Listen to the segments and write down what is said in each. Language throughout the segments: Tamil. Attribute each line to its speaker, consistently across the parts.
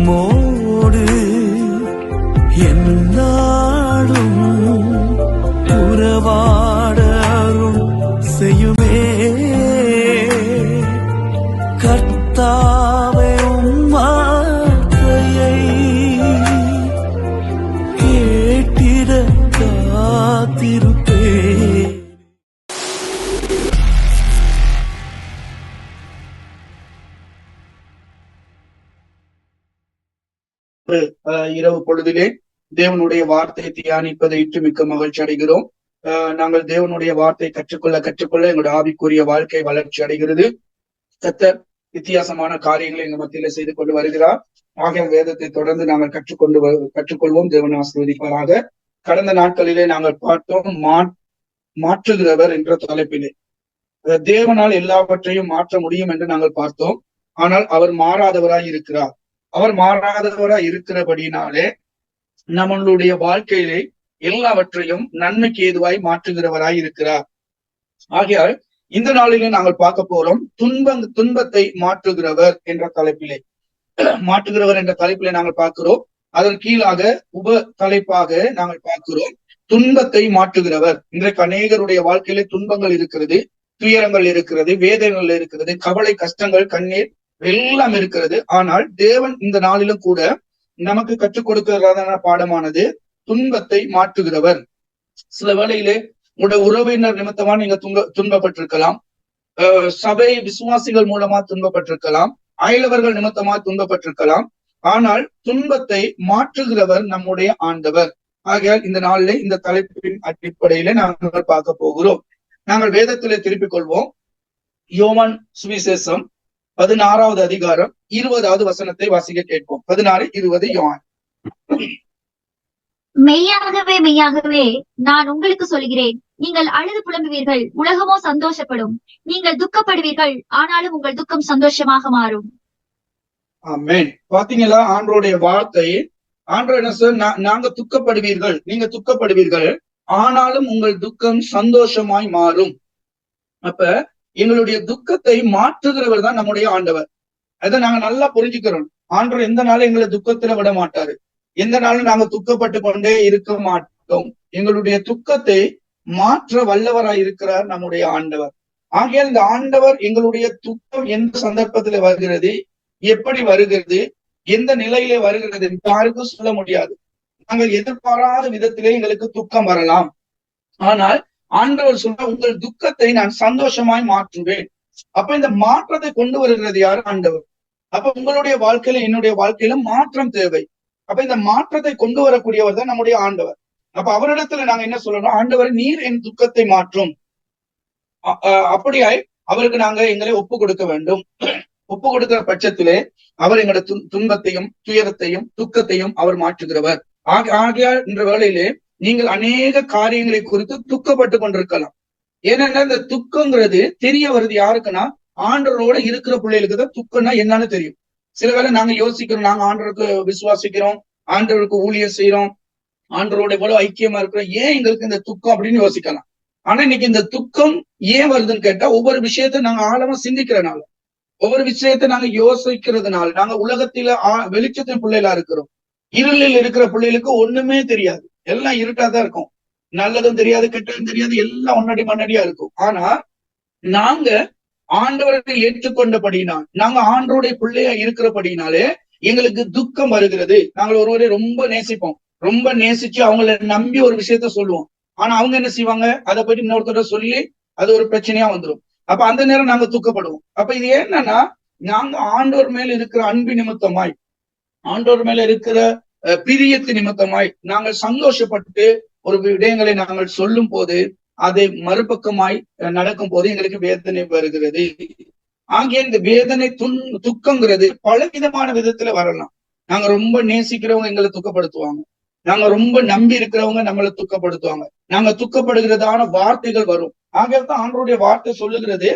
Speaker 1: உம்மோடு என்னாலும் உறவாட அருள் செய்யுமே கர்த்தாவே. உம் வார்த்தையை கேட்டிட காத்திருப்பேன்.
Speaker 2: இரவு பொழுதிலே தேவனுடைய வார்த்தையை தியானிப்பதை இட்டு மிக்க மகிழ்ச்சி அடைகிறோம். நாங்கள் தேவனுடைய வார்த்தை கற்றுக்கொள்ள எங்களுடைய ஆவிக்குரிய வாழ்க்கை வளர்ச்சி அடைகிறது. கர்த்தர் வித்தியாசமான காரியங்களை எங்க மத்தியில செய்து கொண்டு வருகிறார். ஆகிய வேதத்தை தொடர்ந்து நாங்கள் கற்றுக்கொள்வோம். தேவன் ஆசீர்வதிப்பாராக. கடந்த நாட்களிலே நாங்கள் பார்த்தோம் மாற்றுகிறவர் என்ற தலைப்பிலே. தேவனால் எல்லாவற்றையும் மாற்ற முடியும் என்று நாங்கள் பார்த்தோம். ஆனால் அவர் மாறாதவராய் இருக்கிறார். அவர் மாறாதவராய் இருக்கிறபடினாலே நம்மளுடைய வாழ்க்கையிலே எல்லாவற்றையும் நன்மைக்கு ஏதுவாய் மாற்றுகிறவராய் இருக்கிறார். ஆகையால் இந்த நாளிலே நாங்கள் பார்க்க போறோம் துன்பத்தை மாற்றுகிறவர் என்ற தலைப்பிலே. மாற்றுகிறவர் என்ற தலைப்பிலே நாங்கள் பார்க்கிறோம். அதன் கீழாக உப தலைப்பாக நாங்கள் பார்க்கிறோம் துன்பத்தை மாற்றுகிறவர். இன்றைக்கு அநேகருடைய வாழ்க்கையிலே துன்பங்கள் இருக்கிறது, துயரங்கள் இருக்கிறது, வேதனைகள் இருக்கிறது, கவலை, கஷ்டங்கள், கண்ணீர் எல்லாம் இருக்கிறது. ஆனால் தேவன் இந்த நாளிலும் கூட நமக்கு கற்றுக் கொடுக்கிறதான பாடமானது துன்பத்தை மாற்றுகிறவர். சில வேளையிலே உங்களுடைய உறவினர் நிமித்தமா நீங்க துன்பப்பட்டிருக்கலாம், சபை விசுவாசிகள் மூலமா துன்பப்பட்டிருக்கலாம், அயலவர்கள் நிமித்தமா துன்பப்பட்டிருக்கலாம். ஆனால் துன்பத்தை மாற்றுகிறவர் நம்முடைய ஆண்டவர். ஆகையால் இந்த நாளிலே இந்த தலைப்பின் அடிப்படையில நாங்கள் பார்க்க போகிறோம். நாங்கள் வேதத்திலே திருப்பிக் கொள்வோம். யோவான் சுவிசேஷம் 16வது அதிகாரம் 20வது வசனத்தை வாசிக்க கேட்போம். 16:20 யோவான்.
Speaker 3: மெய்யாகவே மெய்யாகவே நான் உங்களுக்கு சொல்கிறேன், நீங்கள் அழுது புலம்புவீர்கள், உலகமோ சந்தோஷப்படும். நீங்கள் துக்கப்படுவீர்கள், ஆனாலும் உங்கள் துக்கம் சந்தோஷமாக மாறும்.
Speaker 2: ஆமென். பாத்தீங்களா, ஆண்டவருடைய வார்த்தை. ஆண்டவர் என்ன சொல்ற? நாங்க துக்கப்படுவீர்கள், நீங்க துக்கப்படுவீர்கள், ஆனாலும் உங்கள் துக்கம் சந்தோஷமாய் மாறும். அப்ப எங்களுடைய துக்கத்தை மாற்றுகிறவர் தான் நம்முடைய ஆண்டவர். அதை நாங்க நல்லா புரிஞ்சுக்கிறோம். ஆண்டவர் எந்த நாளும் எங்களை துக்கத்துல விட மாட்டாரு. எந்த நாளும் நாங்க துக்கப்பட்டு கொண்டே இருக்க மாட்டோம். எங்களுடைய துக்கத்தை மாற்ற வல்லவராய் இருக்கிறார் நம்முடைய ஆண்டவர். ஆகையால் இந்த ஆண்டவர் எங்களுடைய துக்கம் எந்த சந்தர்ப்பத்துல வருகிறது, எப்படி வருகிறது, எந்த நிலையிலே வருகிறது யாருக்கும் சொல்ல முடியாது. நாங்கள் எதிர்பாராத விதத்திலே எங்களுக்கு துக்கம் வரலாம். ஆனால் ஆண்டவர் சொல்ற உங்கள் துக்கத்தை நான் சந்தோஷமாய் மாற்றுவேன். அப்ப இந்த மாற்றத்தை கொண்டு வருகிறது யாரு? ஆண்டவர். அப்ப உங்களுடைய வாழ்க்கையில என்னுடைய வாழ்க்கையில மாற்றம் தேவை. அப்ப இந்த மாற்றத்தை கொண்டு வரக்கூடியவர் தான் நம்முடைய ஆண்டவர். அப்ப அவரிடத்துல நாங்க என்ன சொல்லணும்? ஆண்டவர், நீர் என் துக்கத்தை மாற்றும். அப்படியாய் அவருக்கு நாங்க எங்களை ஒப்பு கொடுக்க வேண்டும். ஒப்பு கொடுக்கிற பட்சத்திலே அவர் எங்களுடைய துன்பத்தையும் துயரத்தையும் துக்கத்தையும் அவர் மாற்றுகிறவர். ஆகையால் என்ற வேளையிலே நீங்கள் அநேக காரியங்களை குறித்து துக்கப்பட்டு கொண்டிருக்கலாம். ஏன்னா இந்த துக்கங்கிறது தெரிய வருது யாருக்குன்னா, ஆண்டவரோட இருக்கிற பிள்ளைகளுக்கு தான் துக்கம்னா என்னன்னு தெரியும். சில வேளை நாங்க யோசிக்கிறோம், நாங்க ஆண்டவருக்கு விசுவாசிக்கிறோம், ஆண்டவருக்கு ஊழியம் செய்யறோம், ஆண்டவரோட எவ்வளவு ஐக்கியமா இருக்கிறோம், ஏன் எங்களுக்கு இந்த துக்கம் அப்படின்னு யோசிக்கலாம். ஆனா இன்னைக்கு இந்த துக்கம் ஏன் வருதுன்னு கேட்டா, ஒவ்வொரு விஷயத்த நாங்க ஆழமா சிந்திக்கிறனால, ஒவ்வொரு விஷயத்த நாங்க யோசிக்கிறதுனால. நாங்க உலகத்தில வெளிச்சத்தின் பிள்ளைகளா இருக்கிறோம். இருளில் இருக்கிற பிள்ளைகளுக்கு ஒண்ணுமே தெரியாது, எல்லாம் இருட்டாதான் இருக்கும். நல்லதும் தெரியாது, கெட்டதும் தெரியாது, எல்லாம் மண்ணடியா இருக்கும். ஆனா நாங்க ஆண்டவரை ஏற்றுக்கொண்டபடினால், நாங்க ஆண்டவருடைய பிள்ளையா இருக்கிறபடினாலே எங்களுக்கு துக்கம் வருகிறது. நாங்கள் ஒருவரை ரொம்ப நேசிப்போம், ரொம்ப நேசிச்சு அவங்கள நம்பி ஒரு விஷயத்த சொல்லுவோம். ஆனா அவங்க என்ன செய்வாங்க? அதை பற்றி இன்னொருத்தர சொல்லி அது ஒரு பிரச்சனையா வந்துடும். அப்ப அந்த நேரம் நாங்க துக்கப்படுவோம். அப்ப இது என்னன்னா, நாங்க ஆண்டவர் மேல இருக்கிற அன்பு நிமித்தமாய், ஆண்டவர் மேல இருக்கிற பிரியத்து நிமித்தமாய் நாங்கள் சந்தோஷப்பட்டு ஒரு விடயங்களை நாங்கள் சொல்லும் போது, அதை மறுபக்கமாய் நடக்கும் போது எங்களுக்கு வேதனை வருகிறது. ஆகிய இந்த வேதனை துக்கங்கிறது பல விதமான விதத்துல வரலாம். நாங்க ரொம்ப நேசிக்கிறவங்க எங்களை துக்கப்படுத்துவாங்க, நாங்க ரொம்ப நம்பி இருக்கிறவங்க நம்மளை துக்கப்படுத்துவாங்க, நாங்க துக்கப்படுகிறதான வார்த்தைகள் வரும். ஆகியதான் ஆண்டவருடைய வார்த்தை சொல்லுகிறது.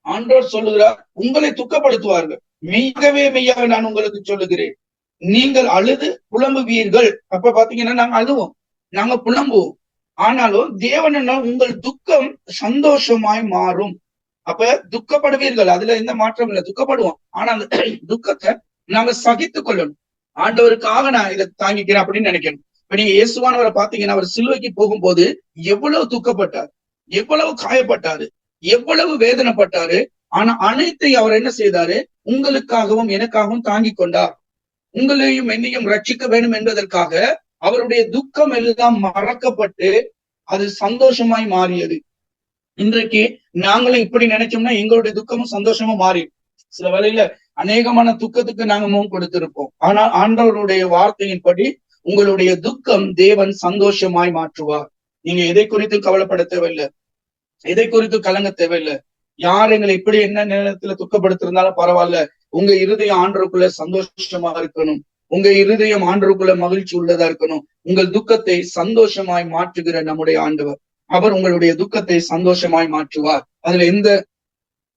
Speaker 2: ஆண்டவர் சொல்லுகிறார், உங்களை துக்கப்படுத்துவார்கள், மெய்யாகவே மெய்யாக நான் உங்களுக்கு சொல்லுகிறேன், நீங்கள் அழுது புலம்புவீர்கள். அப்ப பாத்தீங்கன்னா நாங்க அழுவோம், நாங்க புலம்புவோம். ஆனாலும் தேவன் என்ன, உங்கள் துக்கம் சந்தோஷமாய் மாறும். அப்ப துக்கப்படுவீர்கள், அதுல எந்த மாற்றம் இல்லை, துக்கப்படுவோம். ஆனா அந்த துக்கத்தை நாங்க சகித்துக் கொள்ளணும். ஆண்டவருக்காக நான் இதை தாங்கிக்கிறேன் அப்படின்னு நினைக்கணும். இப்ப நீங்க இயேசுவானவரை பாத்தீங்கன்னா, அவர் சிலுவைக்கு போகும்போது எவ்வளவு துக்கப்பட்டார், எவ்வளவு காயப்பட்டாரு, எவ்வளவு வேதனைப்பட்டாரு. ஆனா அனைத்தையும் அவர் என்ன செய்தாரு? உங்களுக்காகவும் எனக்காகவும் தாங்கி கொண்டார். உங்களையும் என்னையும் ரட்சிக்க வேண்டும் என்பதற்காக அவருடைய துக்கம் எல்லாம் மறக்கப்பட்டு அது சந்தோஷமாய் மாறியது. இன்றைக்கு நாங்களும் இப்படி நினைச்சோம்னா எங்களுடைய துக்கமும் சந்தோஷமும் மாறி சில வேளையில அநேகமான துக்கத்துக்கு நாங்க முகம் கொடுத்திருப்போம். ஆனால் ஆண்டவருடைய வார்த்தையின்படி உங்களுடைய துக்கம் தேவன் சந்தோஷமாய் மாற்றுவார். நீங்க எதை குறித்து கவலைப்பட தேவையில்லை, எதை குறித்து கலங்க தேவையில்லை. யார் எங்களை இப்படி என்ன நேரத்துல துக்கப்படுத்திருந்தாலும் பரவாயில்ல, உங்க இருதயம் ஆண்டவருக்குள்ள சந்தோஷமா இருக்கணும், உங்க இருதயம் ஆண்டவருக்குள்ள மகிழ்ச்சி உள்ளதா இருக்கணும். உங்கள் துக்கத்தை சந்தோஷமாய் மாற்றுகிற நம்முடைய ஆண்டவர், அவர் உங்களுடைய துக்கத்தை சந்தோஷமாய் மாற்றுவார். அதுல எந்த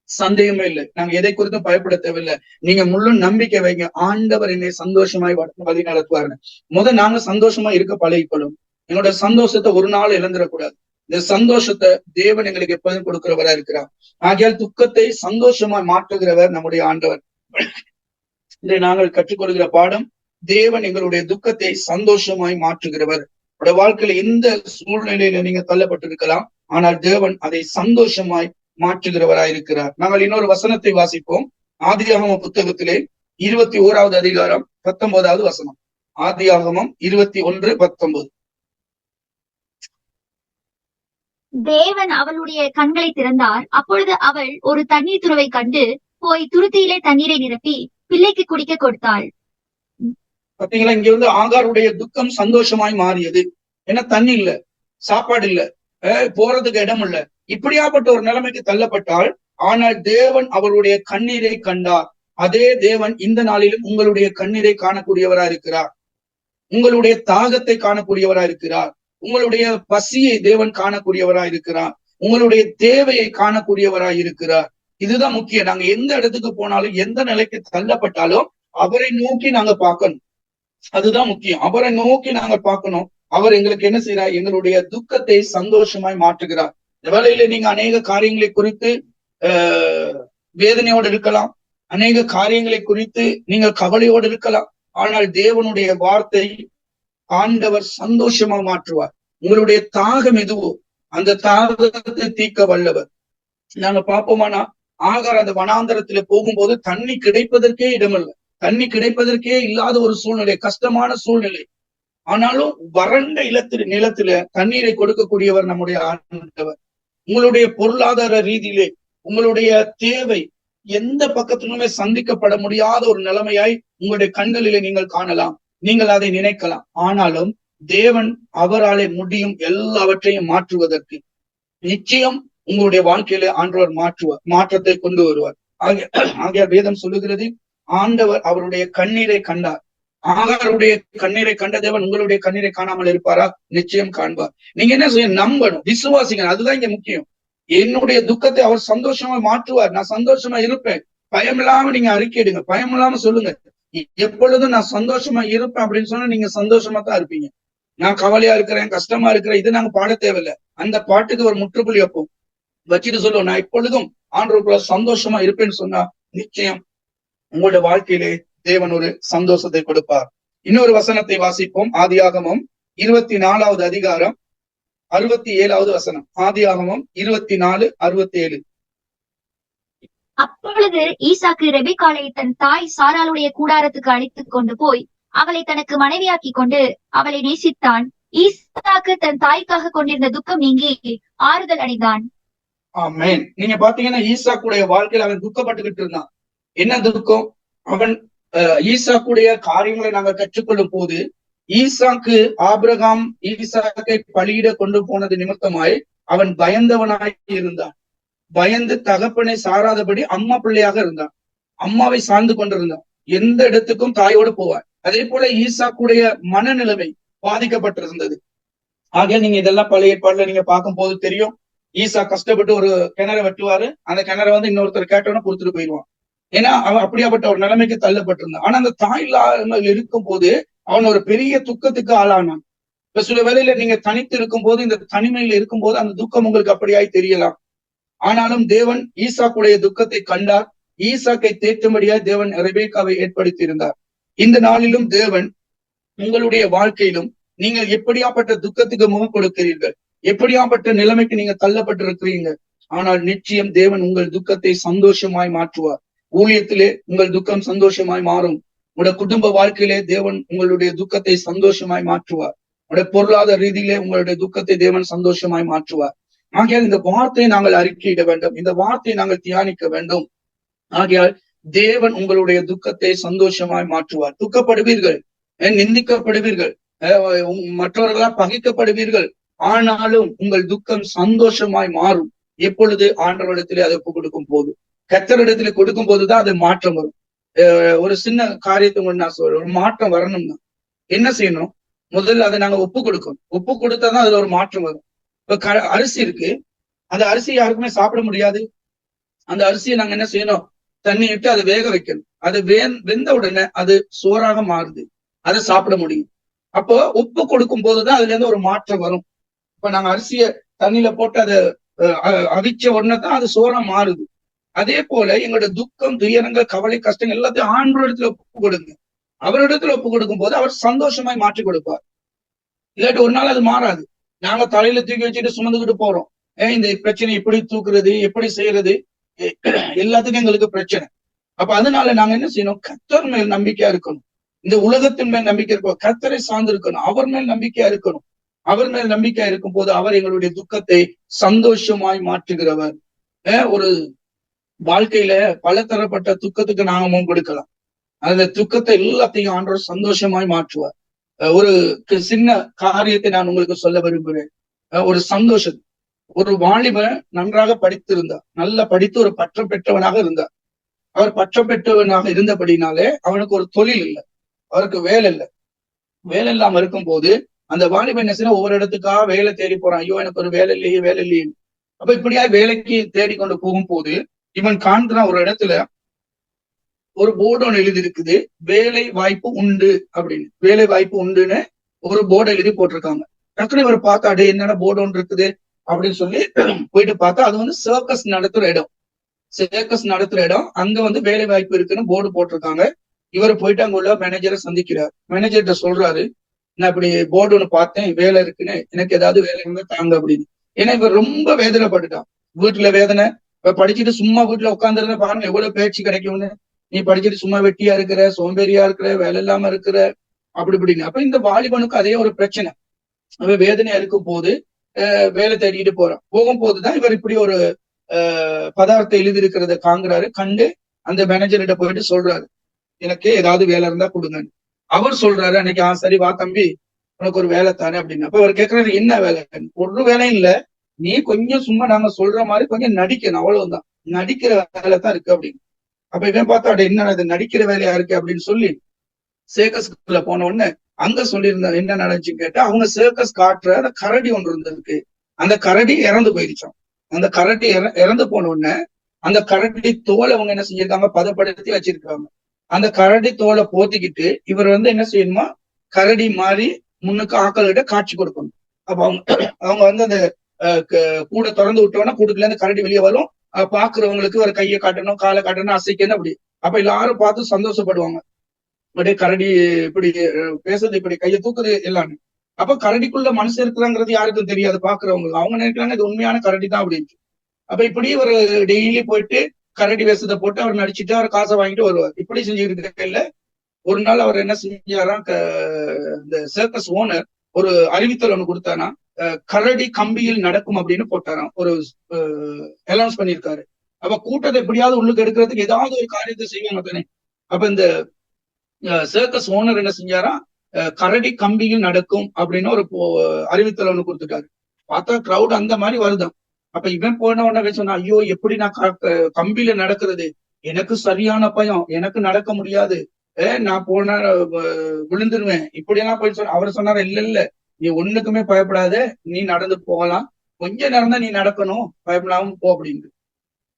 Speaker 2: சந்தேகமே இல்லை. நாங்க எதை குறித்தும் பயப்பட தேவையில்லை. நீங்க முழு நம்பிக்கை வைங்க, ஆண்டவர் என்னை சந்தோஷமாய் வழி நடத்துவாருன்னு. நாங்க சந்தோஷமா இருக்க பழகிக்கொள்ளும். எங்களோட சந்தோஷத்தை ஒரு நாள் இழந்துடக்கூடாது. இந்த சந்தோஷத்தை தேவன் எங்களுக்கு எப்போதும் கொடுக்கிறவரா இருக்கிறார். ஆகையால் துக்கத்தை சந்தோஷமாய் மாற்றுகிறவர் நம்முடைய ஆண்டவர். இதை நாங்கள் கற்றுக்கொள்கிற பாடம், தேவன் எங்களுடைய துக்கத்தை சந்தோஷமாய் மாற்றுகிறவர். உங்களுடைய வாழ்க்கையில எந்த சூழ்நிலையில நீங்க தள்ளப்பட்டிருக்கலாம், ஆனால் தேவன் அதை சந்தோஷமாய் மாற்றுகிறவராய் இருக்கிறார். நாங்கள் இன்னொரு வசனத்தை வாசிப்போம். ஆதியாகமம் புத்தகத்திலே 21வது அதிகாரம் 19வது வசனம். ஆதியாகமம் 21:19.
Speaker 3: தேவன் அவளுடைய கண்களை திறந்தார். அப்பொழுது அவள் ஒரு தண்ணீர் துறவை கண்டு போய் துருத்தியிலே தண்ணீரை நிரப்பி பிள்ளைக்கு குடிக்க கொடுத்தாள்.
Speaker 2: பாத்தீங்களா, இங்க ஆகாருடைய துக்கம் சந்தோஷமாய் மாறியது. ஏன்னா தண்ணி இல்ல, சாப்பாடு இல்ல, போறதுக்கு இடம் இல்ல, இப்படியாப்பட்ட ஒரு நிலைமைக்கு தள்ளப்பட்டால், ஆனால் தேவன் அவருடைய கண்ணீரை கண்டார். அதே தேவன் இந்த நாளிலும் உங்களுடைய கண்ணீரை காணக்கூடியவரா இருக்கிறார், உங்களுடைய தாகத்தை காணக்கூடியவரா இருக்கிறார், உங்களுடைய பசியை தேவன் காணக்கூடியவராய் இருக்கிறார், உங்களுடைய தேவையை காணக்கூடியவராய் இருக்கிறார். இதுதான் முக்கியம். நாங்க எந்த இடத்துக்கு போனாலும், எந்த நிலைக்கு தள்ளப்பட்டாலும் அவரை நோக்கி நாங்க பார்க்கணும். அதுதான் முக்கியம். அவரை நோக்கி நாங்க பார்க்கணும். அவர் எங்களுக்கு என்ன செய்யறார்? எங்களுடைய துக்கத்தை சந்தோஷமாய் மாற்றுகிறார். இந்த வேளையில நீங்க அநேக காரியங்களை குறித்து வேதனையோடு இருக்கலாம், அநேக காரியங்களை குறித்து நீங்கள் கவலையோடு இருக்கலாம். ஆனால் தேவனுடைய வார்த்தை, ஆண்டவர் சந்தோஷமா மாற்றுவார். உங்களுடைய தாகம் எதுவோ அந்த தாகத்தை தீர்க்க வல்லவர். நாங்க பார்ப்போமானா, ஆகார் அந்த வனாந்தரத்துல போகும்போது தண்ணி கிடைப்பதற்கே இடமில்லை, தண்ணி கிடைப்பதற்கே இல்லாத ஒரு சூழ்நிலை, கஷ்டமான சூழ்நிலை. ஆனாலும் வறண்ட நிலத்துல தண்ணீரை கொடுக்கக்கூடியவர் நம்முடைய ஆண்டவர். உங்களுடைய பொருளாதார ரீதியிலே உங்களுடைய தேவை எந்த பக்கத்திலுமே சந்திக்கப்பட முடியாத ஒரு நிலைமையாய் உங்களுடைய கண்களிலே நீங்கள் காணலாம், நீங்கள் அதை நினைக்கலாம். ஆனாலும் தேவன் அவராலே முடியும் எல்லாவற்றையும் மாற்றுவதற்கு. நிச்சயம் உங்களுடைய வாழ்க்கையில ஆண்டவர் மாற்றத்தை கொண்டு வருவார். ஆகிய வேதம் சொல்லுகிறது, ஆண்டவர் அவருடைய கண்ணீரை கண்டார். ஆகாருடைய கண்ணீரை கண்ட தேவன் உங்களுடைய கண்ணீரை காணாமல் இருப்பாரா? நிச்சயம் காண்பார். நீங்க என்ன செய்ய? நம்பணும், விசுவாசிங்க. அதுதான் இங்க முக்கியம். என்னுடைய துக்கத்தை அவர் சந்தோஷமா மாற்றுவார். நான் சந்தோஷமா இருப்பேன். பயம் இல்லாம நீங்க அறிக்கையிடுங்க, பயம் இல்லாம சொல்லுங்க, எப்பொழுதும் நான் சந்தோஷமா இருப்பேன் அப்படின்னு சொன்னா நீங்க சந்தோஷமா தான் இருப்பீங்க. நான் கவலையா இருக்கிறேன், கஷ்டமா இருக்கிறேன், இது நாங்க பாட தேவையில்லை. அந்த பாட்டுக்கு ஒரு முற்றுப்புள்ளி வைப்போம், வச்சுட்டு சொல்லுவோம், நான் எப்பொழுதும் ஆண்டவருக்குள்ள சந்தோஷமா இருப்பேன்னு சொன்னா நிச்சயம் உங்களுடைய வாழ்க்கையிலே தேவன் ஒரு சந்தோஷத்தை கொடுப்பார். இன்னொரு வசனத்தை வாசிப்போம். ஆதியாகமம் 24வது அதிகாரம் 67வது வசனம். ஆதியாகமம் 24:67.
Speaker 3: அப்பொழுது ஈசாக்கு ரெபெக்காளை தன் தாய் சாராளுடைய கூடாரத்துக்கு அழைத்துக் கொண்டு போய் அவளை தனக்கு மனைவியாக்கி கொண்டு அவளை நேசித்தான். ஈசாக்கு தன் தாய்க்காக கொண்டிருந்த துக்கம் நீங்கி ஆறுதல் அடைந்தான்.
Speaker 2: ஆமென். நீங்க பாத்தீங்கன்னா ஈசாக்குடைய வாழ்க்கையில அவன் துக்கப்பட்டுக்கிட்டு இருந்தான். என்ன துக்கம்? அவன் ஈசாக்குடைய காரியங்களை நாங்க கற்றுக்கொள்ளும் போது, ஈசாக்கு ஆபிரகாம் ஈசாக்கை பலியிட கொண்டு போனது நிமித்தமாய் அவன் பயந்தவனாய் இருந்தான். பயந்து தகப்பனை சாராதபடி அம்மா பிள்ளையாக இருந்தான், அம்மாவை சார்ந்து கொண்டிருந்தான். எந்த இடத்துக்கும் தாயோடு போவார். அதே போல ஈசாக்குடைய மனநிலைமை பாதிக்கப்பட்டிருந்தது. ஆக நீங்க இதெல்லாம் பழைய ஏற்பாடுல நீங்க பார்க்கும் போது தெரியும். ஈசா கஷ்டப்பட்டு ஒரு கிணறை வெட்டுவாரு, அந்த கிணறை இன்னொருத்தர் கேட்டோன்னு கொடுத்துட்டு போயிடுவான். ஏன்னா அவன் அப்படியாப்பட்ட ஒரு நிலைமைக்கு தள்ளப்பட்டிருந்தான். ஆனா அந்த தாய் இல்லாமல் இருக்கும் போது அவன் ஒரு பெரிய துக்கத்துக்கு ஆளானான். இப்ப சில வேளையில நீங்க தனித்து இருக்கும் போது, இந்த தனிமையில இருக்கும் போது அந்த துக்கம் உங்களுக்கு அப்படியாய் தெரியலாம். ஆனாலும் தேவன் ஈசாக்குடைய துக்கத்தை கண்டார். ஈசாக்கை தேற்றும்படியா தேவன் ரெபெக்காவை ஏற்படுத்தி இருந்தார். இந்த நாளிலும் தேவன் உங்களுடைய வாழ்க்கையிலும் நீங்கள் எப்படியாப்பட்ட துக்கத்துக்கு முகம் கொடுக்கிறீர்கள், எப்படியாப்பட்ட நிலைமைக்கு நீங்க தள்ளப்பட்டிருக்கிறீங்க, ஆனால் நிச்சயம் தேவன் உங்கள் துக்கத்தை சந்தோஷமாய் மாற்றுவார். ஊழியத்திலே உங்கள் துக்கம் சந்தோஷமாய் மாறும். உங்களுடைய குடும்ப வாழ்க்கையிலே தேவன் உங்களுடைய துக்கத்தை சந்தோஷமாய் மாற்றுவார். உங்களுடைய பொருளாதார ரீதியிலே உங்களுடைய துக்கத்தை தேவன் சந்தோஷமாய் மாற்றுவார். ஆகையால் இந்த வார்த்தையை நாங்கள் அறிக்கையிட வேண்டும், இந்த வார்த்தையை நாங்கள் தியானிக்க வேண்டும். ஆகையால் தேவன் உங்களுடைய துக்கத்தை சந்தோஷமாய் மாற்றுவார். துக்கப்படுவீர்கள், நிந்திக்கப்படுவீர்கள், மற்றவர்களால் பகைக்கப்படுவீர்கள், ஆனாலும் உங்கள் துக்கம் சந்தோஷமாய் மாறும். எப்பொழுது ஆண்டவரிடத்திலே அதை ஒப்பு கொடுக்கும் போது, கர்த்தரிடத்திலே கொடுக்கும் போதுதான் அது மாற்றம் வரும். ஒரு சின்ன காரியத்தை நான் சொல்றேன், ஒரு மாற்றம் வரணும்னா என்ன செய்யணும்? முதல்ல அதை நாங்க ஒப்பு கொடுக்கணும். ஒப்பு கொடுத்தாதான் அதுல ஒரு மாற்றம் வரும். இப்ப அரிசி இருக்கு, அந்த அரிசி யாருக்குமே சாப்பிட முடியாது. அந்த அரிசியை நாங்க என்ன செய்யணும்? தண்ணி இட்டு அதை வேக வைக்கணும். அது வெந்த உடனே அது சோறாக மாறுது, அதை சாப்பிட முடியும். அப்போ உப்பு கொடுக்கும் போதுதான் அதுல இருந்து ஒரு மாற்றம் வரும். இப்ப நாங்க அரிசிய தண்ணியில போட்டு அதை அவிச்ச உடனே தான் அது சோறா மாறுது. அதே போல எங்களோட துக்கம், துயரங்கள், கவலை, கஷ்டங்கள் எல்லாத்தையும் ஆண்டவரிடத்துல ஒப்பு கொடுங்க. அவரிடத்துல ஒப்பு கொடுக்கும் போது அவர் சந்தோஷமாய் மாற்றி கொடுப்பார். இல்லாட்டி ஒரு நாள் அது மாறாது. நாங்க தலையில தூக்கி வச்சுட்டு சுமந்துக்கிட்டு போறோம். இந்த பிரச்சனை எப்படி தூக்குறது, எப்படி செய்யறது, எல்லாத்துக்கும் எங்களுக்கு பிரச்சனை. அப்ப அதனால நாங்க என்ன செய்யணும்? கர்த்தர் மேல் நம்பிக்கையா இருக்கணும். இந்த உலகத்தின் மேல் நம்பிக்கை இருக்கணும், கர்த்தரை சார்ந்து இருக்கணும், அவர் மேல் நம்பிக்கையா இருக்கணும். அவர் மேல் நம்பிக்கையா இருக்கும் போது அவர் எங்களுடைய துக்கத்தை சந்தோஷமாய் மாற்றுகிறவர். ஒரு வாழ்க்கையில பல தரப்பட்ட துக்கத்துக்கு நாங்க முன் கொடுக்கலாம். அந்த துக்கத்தை எல்லாத்தையும் ஆண்டவர் சந்தோஷமாய் மாற்றுவார். ஒரு சின்ன காரியத்தை நான் உங்களுக்கு சொல்ல விரும்புகிறேன். ஒரு சந்தோஷம். ஒரு வாலிபன் நன்றாக படித்திருந்தார், நல்லா படித்து ஒரு பட்டம் பெற்றவனாக இருந்தார். அவர் பட்டம் பெற்றவனாக இருந்தபடினாலே அவனுக்கு ஒரு தொழில் இல்லை, அவருக்கு வேலை இல்லை. வேலை இல்லாம இருக்கும் போது அந்த வாலிபன் என்ன செய்ய, ஒவ்வொரு இடத்துக்காக வேலை தேடி போறான். ஐயோ எனக்கு ஒரு வேலை இல்லையே, வேலை இல்லையே. அப்ப இப்படியா வேலைக்கு தேடிக்கொண்டு போகும்போது இவன் காண்கிறான், ஒரு இடத்துல ஒரு போர்டு ஒன்று எழுதி இருக்குது, வேலை வாய்ப்பு உண்டு அப்படின்னு. வேலை வாய்ப்பு உண்டுன்னு ஒரு போர்டு எழுதி போட்டிருக்காங்க. டக்குனு இவர் பார்த்தா, அடே என்னடா போர்டு ஒன்று இருக்குது அப்படின்னு சொல்லி போயிட்டு பார்த்தா அது வந்து சர்க்கஸ் நடத்துற இடம். சர்க்கஸ் நடத்துற இடம், அங்க வேலை வாய்ப்பு இருக்குன்னு போர்டு போட்டிருக்காங்க. இவர் போயிட்டு அங்க உள்ள மேனேஜரை சந்திக்கிறார். மேனேஜர்கிட்ட சொல்றாரு, நான் இப்படி போர்டு ஒன்று பார்த்தேன், வேலை இருக்குன்னு, எனக்கு ஏதாவது வேலை இருந்தா தாங்க அப்படின்னு. ஏன்னா இவர் ரொம்ப வேதனைப்பட்டுட்டான். வீட்டுல வேதனை, படிச்சுட்டு சும்மா வீட்டுல உட்காந்துருந்தா பாருங்க எவ்வளவு பேச்சு கிடைக்கும்னு. நீ படிச்சுட்டு சும்மா வெட்டியா இருக்கிற, சோம்பேறியா இருக்கிற, வேலை இல்லாம இருக்கிற, அப்படி இப்படின்னு. அப்ப இந்த வாலிபனுக்கு அதே ஒரு பிரச்சனை. அவன் வேதனையா இருக்கும் போது வேலை தேடிட்டு போறான். போகும்போதுதான் இவர் இப்படி ஒரு பதார்த்தம் எழுதி இருக்கிறத காண்கிறாரு. கண்டு அந்த மேனேஜர்கிட்ட போயிட்டு சொல்றாரு, எனக்கு ஏதாவது வேலை இருந்தா கொடுங்கன்னு. அவர் சொல்றாரு அன்னைக்கு, சரி வா தம்பி, உனக்கு ஒரு வேலை தானே அப்படின்னு. அப்ப அவர் கேட்கறாரு, என்ன வேலை? ஒரு வேலையும் இல்ல, நீ கொஞ்சம் சும்மா நாங்க சொல்ற மாதிரி கொஞ்சம் நடிக்கணும், அவ்வளவுதான், நடிக்கிற வேலை தான் இருக்கு அப்படின்னு. அப்ப இவன் பார்த்தா, என்ன இது நடிக்கிற வேலையா இருக்கு அப்படின்னு சொல்லி சர்க்கஸ்குள்ள போன உடனே அங்க சொல்லியிருந்தாங்க என்ன நடந்துச்சுன்னு கேட்டா, அவங்க சர்க்கஸ் காட்டுற அந்த கரடி ஒன்று இருந்திருக்கு. அந்த கரடி இறந்து போயிருச்சான். அந்த கரடி இறந்து போன உடனே அந்த கரடி தோலை அவங்க என்ன செஞ்சிருக்காங்க, பதப்படுத்தி வச்சிருக்காங்க. அந்த கரடி தோலை போத்திக்கிட்டு இவர் என்ன செய்யணுமா, கரடி மாதிரி முன்னுக்கு ஆட்கள்கிட்ட காட்சி கொடுக்கணும். அப்ப அவங்க அந்த கூட திறந்து விட்டோம்னா கூட்டுக்குள்ள இருந்து கரடி வெளியே வரும். பாக்குறவங்களுக்கு ஒரு கையை காட்டணும், காலை காட்டணும், அசைக்கணும், அப்படி. அப்ப எல்லாரும் பார்த்து சந்தோஷப்படுவாங்க. அப்படியே கரடி இப்படி பேசுறது, இப்படி கையை தூக்குது எல்லாமே. அப்ப கரடிக்குள்ள மனசு இருக்கிறாங்கிறது யாருக்கும் தெரியாது, பாக்குறவங்க. அவங்க நினைக்கிறாங்க இது உண்மையான கரடி தான் அப்படின்னு. அப்ப இப்படி ஒரு டெய்லி போயிட்டு கரடி வேஷத்தை போட்டு அவர் நடிச்சுட்டு அவர் காசை வாங்கிட்டு வருவார். இப்படி செஞ்சுக்கிட்டு இல்ல, ஒரு நாள் அவர் என்ன செஞ்சாரா, இந்த சர்க்கஸ் ஓனர் ஒரு அறிவித்தல் ஒண்ணு கொடுத்தானா, கரடி கம்பியில் நடக்கும் அப்படின்னு போட்டாராம், ஒரு அனௌன்ஸ் பண்ணியிருக்காரு. அப்ப கூட்டத்தை எப்படியாவது உள்ளுக்கு எடுக்கிறதுக்கு ஏதாவது ஒரு காரியத்தை செய்வாங்க தானே. அப்ப இந்த சர்க்கஸ் ஓனர் என்ன செஞ்சாரா, கரடி கம்பியில் நடக்கும் அப்படின்னு ஒரு அறிவித்தல் ஒண்ணு கொடுத்துட்டாரு. பார்த்தா கிரௌட் அந்த மாதிரி வருதான். அப்ப இவன் போன உடனே சொன்னா, ஐயோ எப்படி நான் கம்பியில நடக்கிறது, எனக்கு சரியான பயம், எனக்கு நடக்க முடியாது, நான் போனா விழுந்துருவேன், இப்படியெல்லாம் போய் சொன்ன. அவர் சொன்னாரு, இல்ல நீ ஒண்ணுக்குமே பயப்படாத, நீ நடந்து போகலாம், கொஞ்ச நேரம் தான் நீ நடக்கணும், பயப்படாம போ அப்படின்னு.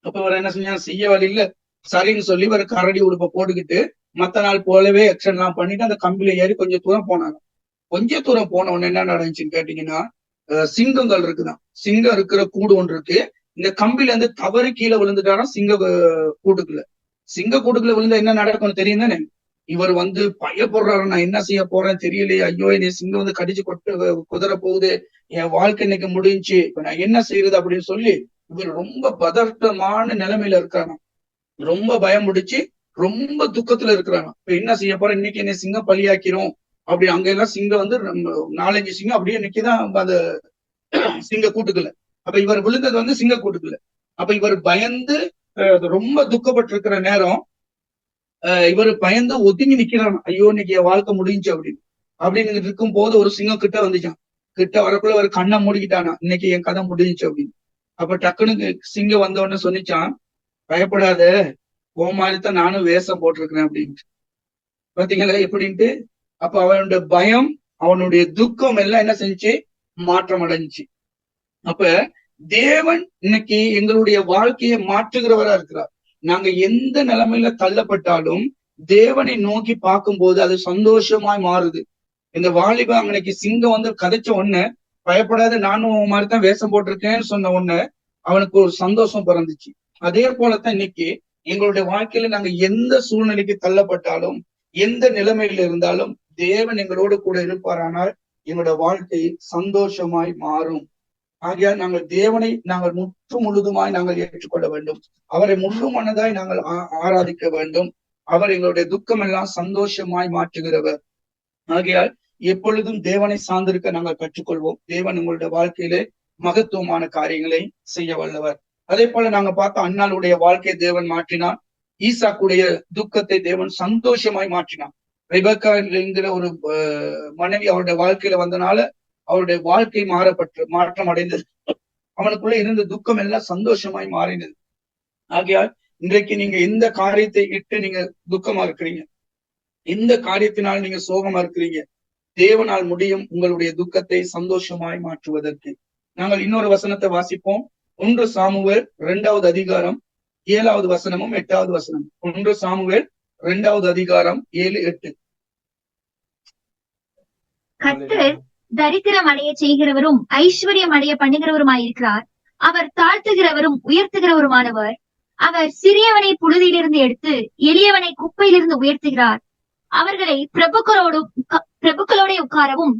Speaker 2: அப்ப அவர் என்ன செஞ்சா, செய்ய வழி இல்ல, சரின்னு சொல்லி ஒரு கரடி உடுப்பை போட்டுக்கிட்டு மத்த நாள் போலவே எக்ஷன் எல்லாம் பண்ணிட்டு அந்த கம்பியில ஏறி கொஞ்சம் தூரம் போனாங்க. கொஞ்ச தூரம் போன உடனே என்ன நடந்துச்சுன்னு கேட்டீங்கன்னா, சிங்கங்கள் இருக்குதான், சிங்கம் இருக்கிற கூடு ஒன்று இருக்கு. இந்த கம்பில இருந்து தவறு கீழே விழுந்துட்டாரா சிங்க கூட்டுக்குள்ள. சிங்க கூட்டுக்குள்ள விழுந்தா என்ன நடக்கும்னு தெரியும் தானே. இவர் வந்து பயப்படுறாரு, நான் என்ன செய்ய போறேன் தெரியலையே, ஐயோ என்னை சிங்கம் வந்து கடிச்சு குதிர போகுது, என் வாழ்க்கை இன்னைக்கு முடிஞ்சு, இப்ப நான் என்ன செய்யறது அப்படின்னு சொல்லி இவர் ரொம்ப பதட்டமான நிலைமையில இருக்காங்க. ரொம்ப பயம் முடிச்சு ரொம்ப துக்கத்துல இருக்கிறாங்க. இப்ப என்ன செய்ய போறேன், இன்னைக்கு என்னை சிங்கம் பலியாக்கிறோம் அப்படி. அங்க எல்லாம் சிங்கம் வந்து 4-5 சிங்கம் அப்படியே நிக்கதான் அந்த சிங்க கூட்டுக்குள்ள. அப்ப இவர் விழுந்தது வந்து சிங்க கூட்டுக்குள்ள. அப்ப இவர் பயந்து ரொம்ப துக்கப்பட்டு இருக்கிற நேரம் இவர் பயந்து ஒதுங்கி நிக்கிறான். ஐயோ இன்னைக்கு என் வாழ்க்கை முடிஞ்சு அப்படின்னு இருக்கும் போது ஒரு சிங்கம் கிட்ட வந்துச்சான். கிட்ட வரக்குள்ள ஒரு கண்ணை மூடிக்கிட்டானா, இன்னைக்கு என் கதை முடிஞ்சுச்சு அப்படின்னு. அப்ப டக்குனு சிங்கம் வந்த உடனே சொன்னிச்சான், பயப்படாத, ஓ மாதிரிதான் நானும் வேஷம் போட்டிருக்கிறேன் அப்படின்ட்டு. பாத்தீங்களா எப்படின்ட்டு. அப்ப அவனுடைய பயம், அவனுடைய துக்கம் எல்லாம் என்ன செஞ்சு மாற்றம் அடைஞ்சிச்சு. அப்ப தேவன் இன்னைக்கு எங்களுடைய வாழ்க்கையை மாற்றுகிறவரா இருக்கிறார். நாங்க எந்த நிலைமையில தள்ளப்பட்டாலும் தேவனை நோக்கி பார்க்கும்போது அது சந்தோஷமாய் மாறுது. இந்த வாலிப அன்னைக்கு சிங்கம் வந்து கதைச்ச உடனே, பயப்படாத நானும் உன் மாதிரிதான் வேஷம் போட்டிருக்கேன்னு சொன்ன உடனே அவனுக்கு ஒரு சந்தோஷம் பிறந்துச்சு. அதே போலத்தான் இன்னைக்கு எங்களுடைய வாழ்க்கையில நாங்க எந்த சூழ்நிலைக்கு தள்ளப்பட்டாலும், எந்த நிலைமையில இருந்தாலும் தேவன் எங்களோடு கூட இருப்பாரானால் எங்களோட வாழ்க்கை சந்தோஷமாய் மாறும். ஆகையால் நாங்கள் தேவனை நாங்கள் முற்று முழுதுமாய் நாங்கள் ஏற்றுக்கொள்ள வேண்டும். அவரை முழு மனதாய் நாங்கள் ஆராதிக்க வேண்டும். அவர் எங்களுடைய துக்கம் எல்லாம் சந்தோஷமாய் மாற்றுகிறவர். ஆகையால் எப்பொழுதும் தேவனை சார்ந்திருக்க நாங்கள் கற்றுக்கொள்வோம். தேவன் உங்களுடைய வாழ்க்கையிலே மகத்துவமான காரியங்களை செய்ய வல்லவர். அதே போல நாங்க பார்த்தோம், அன்னாளுடைய வாழ்க்கையை தேவன் மாற்றினான். ஈசாக்குடைய துக்கத்தை தேவன் சந்தோஷமாய் மாற்றினான். ரெபெக்கா என்கிற ஒரு மனைவி அவருடைய வாழ்க்கையில வந்தனால அவருடைய வாழ்க்கை மாற்றம் அடைந்தது. அவனுக்குள்ள இருந்த துக்கம் எல்லாம் சந்தோஷமாய் மாறினது. ஆகையால் இன்றைக்கு நீங்க எந்த காரியத்தை இட்டு நீங்க துக்கமா இருக்கிறீங்க, எந்த காரியத்தினால் நீங்க சோகமா இருக்கிறீங்க, தேவனால் முடியும் உங்களுடைய துக்கத்தை சந்தோஷமாய் மாற்றுவதற்கு. நாங்கள் இன்னொரு வசனத்தை வாசிப்போம். 1 சாமுவேல் 2வது அதிகாரம் 7வது வசனமும் 8வது வசனம். 1 சாமுவேல் 2வது அதிகாரம் 7-8.
Speaker 3: கர்த்தர் தரித்திரம் அடைய செய்கிறவரும் ஐஸ்வர்யம் அடைய பண்ணுகிறவருமாயிருக்கிறார். அவர் தாழ்த்துகிறவரும் உயர்த்துகிறவருமானவர். அவர் சிறியவனை புழுதியிலிருந்து எடுத்து எளியவனை குப்பையிலிருந்து உயர்த்துகிறார். அவர்களை பிரபுக்களோட உட்காரவும்